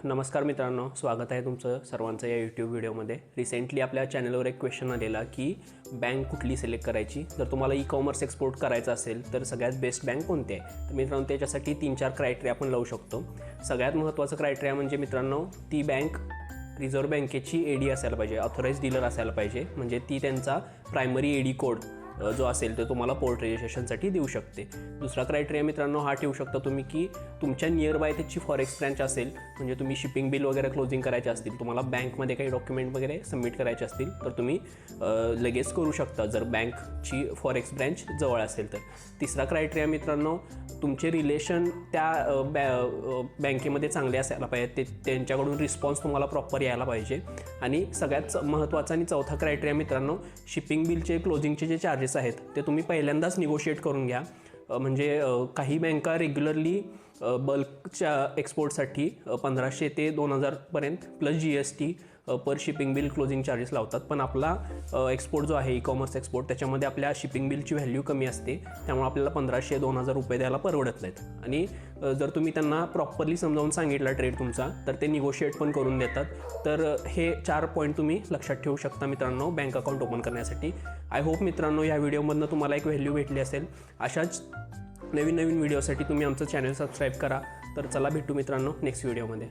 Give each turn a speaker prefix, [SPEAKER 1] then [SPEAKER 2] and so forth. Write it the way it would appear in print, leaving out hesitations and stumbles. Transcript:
[SPEAKER 1] नमस्कार मित्रांनो, स्वागत आहे तुमचं सर्वांचं या यूट्यूब व्हिडिओमध्ये। रिसेंटली आपल्या चॅनलवर एक क्वेश्चन आलेला की बँक कुठली सिलेक्ट करायची जर तुम्हाला ई कॉमर्स एक्सपोर्ट करायचं असेल तर सगळ्यात बेस्ट बँक कोणती आहे। तर मित्रांनो त्याच्यासाठी 3-4 क्रायटेरिया आपण लावू शकतो। सगळ्यात महत्त्वाचं क्रायटेरिया म्हणजे मित्रांनो ती बँक रिझर्व्ह बँकेची एडी असायला पाहिजे, ऑथराइज डीलर असायला पाहिजे, म्हणजे ती त्यांचा प्रायमरी एडी कोड जो असेल तो तुम्हाला पोर्ट रजिस्ट्रेशनसाठी देऊ शकते। दुसरा क्रायटेरिया मित्रांनो हा ठेवू शकता तुम्ही की तुमच्या नियर बाय त्याची फॉरेक्स ब्रँच असेल, म्हणजे तुम्ही शिपिंग बिल वगैरे क्लोजिंग करायचे असतील, तुम्हाला बँकमध्ये काही डॉक्युमेंट वगैरे सबमिट करायचे असतील तर तुम्ही लगेच करू शकता जर बँकची फॉरेक्स ब्रँच जवळ असेल तर। तिसरा क्रायटेरिया मित्रांनो तुमचे रिलेशन त्या बँकेमध्ये चांगले असायला पाहिजे, त्यांच्याकडून रिस्पॉन्स तुम्हाला प्रॉपर यायला पाहिजे। आणि सगळ्यात महत्त्वाचा आणि चौथा क्रायटेरिया मित्रांनो शिपिंग बिलचे क्लोजिंगचे जे चार्जेस आहेत ते तुम्ही पहिल्यांदाच निगोशिएट करून घ्या। म्हणजे काही बँका रेग्युलरली बल्कच्या एक्सपोर्टसाठी 1500 ते 2000 पर्यंत प्लस GST पर शिपिंग बिल क्लोजिंग चार्जेस लावतात, पण आपला एक्सपोर्ट जो आहे ई कॉमर्स एक्सपोर्ट त्याच्यामध्ये आपल्या शिपिंग बिलची व्हॅल्यू कमी असते, त्यामुळे आपल्याला 1500-2000 रुपये द्यायला परवडत नाहीत। आणि जर तुम्ही त्यांना प्रॉपरली समजावून सांगितला ट्रेड तुमचा तर ते निगोशिएट पण करून देतात। तर हे 4 पॉईंट तुम्ही लक्षात ठेवू शकता मित्रांनो बँक अकाउंट ओपन करण्यासाठी। आय होप मित्रांनो या व्हिडिओमधनं तुम्हाला एक व्हॅल्यू भेटली असेल। अशाच नवीन व्हिडिओसाठी तुम्ही आमचं चॅनल सबस्क्राईब करा। तर चला भेटू मित्रांनो नेक्स्ट व्हिडिओमध्ये।